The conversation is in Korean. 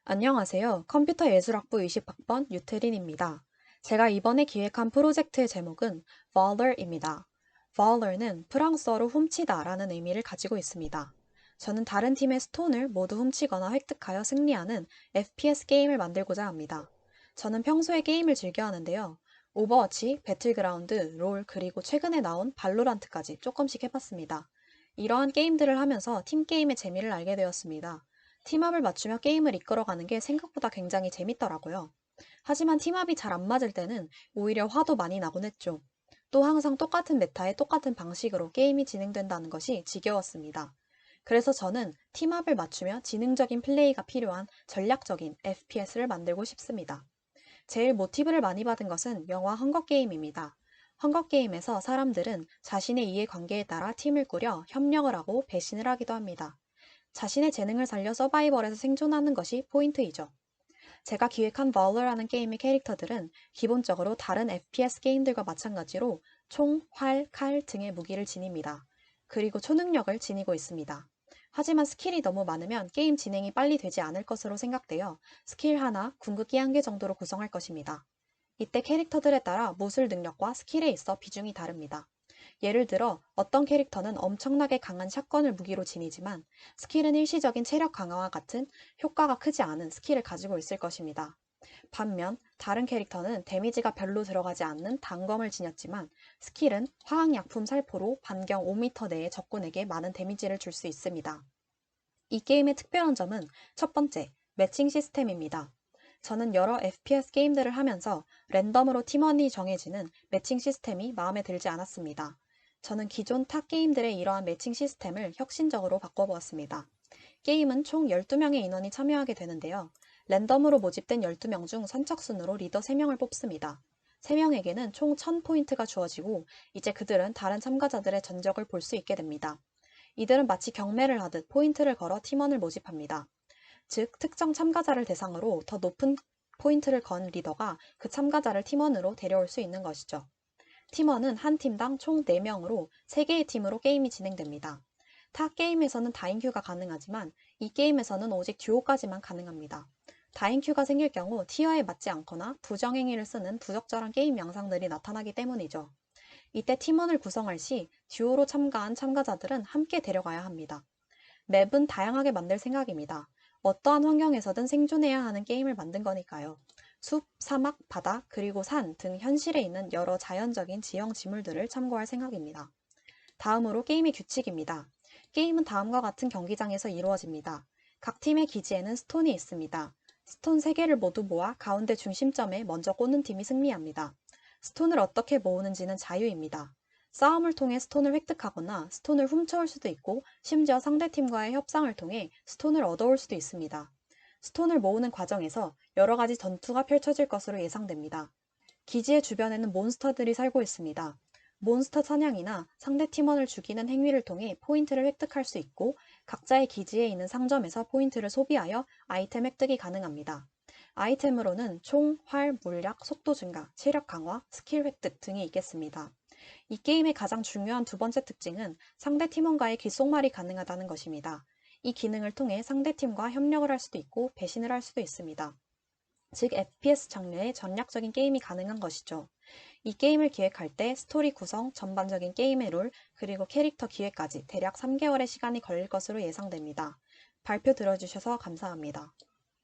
안녕하세요. 컴퓨터 예술학부 20학번 유태린입니다. 제가 이번에 기획한 프로젝트의 제목은 Voler입니다. Voler는 프랑스어로 훔치다 라는 의미를 가지고 있습니다. 저는 다른 팀의 스톤을 모두 훔치거나 획득하여 승리하는 FPS 게임을 만들고자 합니다. 저는 평소에 게임을 즐겨 하는데요. 오버워치, 배틀그라운드, 롤, 그리고 최근에 나온 발로란트까지 조금씩 해봤습니다. 이러한 게임들을 하면서 팀 게임의 재미를 알게 되었습니다. 팀업을 맞추며 게임을 이끌어가는 게 생각보다 굉장히 재밌더라고요. 하지만 팀업이 잘 안 맞을 때는 오히려 화도 많이 나곤 했죠. 또 항상 똑같은 메타에 똑같은 방식으로 게임이 진행된다는 것이 지겨웠습니다. 그래서 저는 팀업을 맞추며 지능적인 플레이가 필요한 전략적인 FPS를 만들고 싶습니다. 제일 모티브를 많이 받은 것은 영화 헝거게임입니다. 헝거게임에서 사람들은 자신의 이해관계에 따라 팀을 꾸려 협력을 하고 배신을 하기도 합니다. 자신의 재능을 살려 서바이벌에서 생존하는 것이 포인트이죠. 제가 기획한 버울러라는 게임의 캐릭터들은 기본적으로 다른 FPS 게임들과 마찬가지로 총, 활, 칼 등의 무기를 지닙니다. 그리고 초능력을 지니고 있습니다. 하지만 스킬이 너무 많으면 게임 진행이 빨리 되지 않을 것으로 생각되어 스킬 하나, 궁극기 한 개 정도로 구성할 것입니다. 이때 캐릭터들에 따라 무술 능력과 스킬에 있어 비중이 다릅니다. 예를 들어 어떤 캐릭터는 엄청나게 강한 샷건을 무기로 지니지만 스킬은 일시적인 체력 강화와 같은 효과가 크지 않은 스킬을 가지고 있을 것입니다. 반면 다른 캐릭터는 데미지가 별로 들어가지 않는 단검을 지녔지만 스킬은 화학약품 살포로 반경 5m 내의 적군에게 많은 데미지를 줄 수 있습니다. 이 게임의 특별한 점은 첫 번째, 매칭 시스템입니다. 저는 여러 FPS 게임들을 하면서 랜덤으로 팀원이 정해지는 매칭 시스템이 마음에 들지 않았습니다. 저는 기존 타 게임들의 이러한 매칭 시스템을 혁신적으로 바꿔보았습니다. 게임은 총 12명의 인원이 참여하게 되는데요. 랜덤으로 모집된 12명 중 선착순으로 리더 3명을 뽑습니다. 3명에게는 총 1000포인트가 주어지고 이제 그들은 다른 참가자들의 전적을 볼 수 있게 됩니다. 이들은 마치 경매를 하듯 포인트를 걸어 팀원을 모집합니다. 즉, 특정 참가자를 대상으로 더 높은 포인트를 건 리더가 그 참가자를 팀원으로 데려올 수 있는 것이죠. 팀원은 한 팀당 총 4명으로 3개의 팀으로 게임이 진행됩니다. 타 게임에서는 다인큐가 가능하지만 이 게임에서는 오직 듀오까지만 가능합니다. 다인큐가 생길 경우 티어에 맞지 않거나 부정행위를 쓰는 부적절한 게임 영상들이 나타나기 때문이죠. 이때 팀원을 구성할 시 듀오로 참가한 참가자들은 함께 데려가야 합니다. 맵은 다양하게 만들 생각입니다. 어떠한 환경에서든 생존해야 하는 게임을 만든 거니까요. 숲, 사막, 바다, 그리고 산 등 현실에 있는 여러 자연적인 지형 지물들을 참고할 생각입니다. 다음으로 게임의 규칙입니다. 게임은 다음과 같은 경기장에서 이루어집니다. 각 팀의 기지에는 스톤이 있습니다. 스톤 3개를 모두 모아 가운데 중심점에 먼저 꽂는 팀이 승리합니다. 스톤을 어떻게 모으는지는 자유입니다. 싸움을 통해 스톤을 획득하거나 스톤을 훔쳐올 수도 있고 심지어 상대팀과의 협상을 통해 스톤을 얻어올 수도 있습니다. 스톤을 모으는 과정에서 여러 가지 전투가 펼쳐질 것으로 예상됩니다. 기지의 주변에는 몬스터들이 살고 있습니다. 몬스터 사냥이나 상대 팀원을 죽이는 행위를 통해 포인트를 획득할 수 있고 각자의 기지에 있는 상점에서 포인트를 소비하여 아이템 획득이 가능합니다. 아이템으로는 총, 활, 물약, 속도 증가, 체력 강화, 스킬 획득 등이 있겠습니다. 이 게임의 가장 중요한 두 번째 특징은 상대 팀원과의 귓속말이 가능하다는 것입니다. 이 기능을 통해 상대 팀과 협력을 할 수도 있고 배신을 할 수도 있습니다. 즉 FPS 장르의 전략적인 게임이 가능한 것이죠. 이 게임을 기획할 때 스토리 구성, 전반적인 게임의 룰, 그리고 캐릭터 기획까지 대략 3개월의 시간이 걸릴 것으로 예상됩니다. 발표 들어주셔서 감사합니다.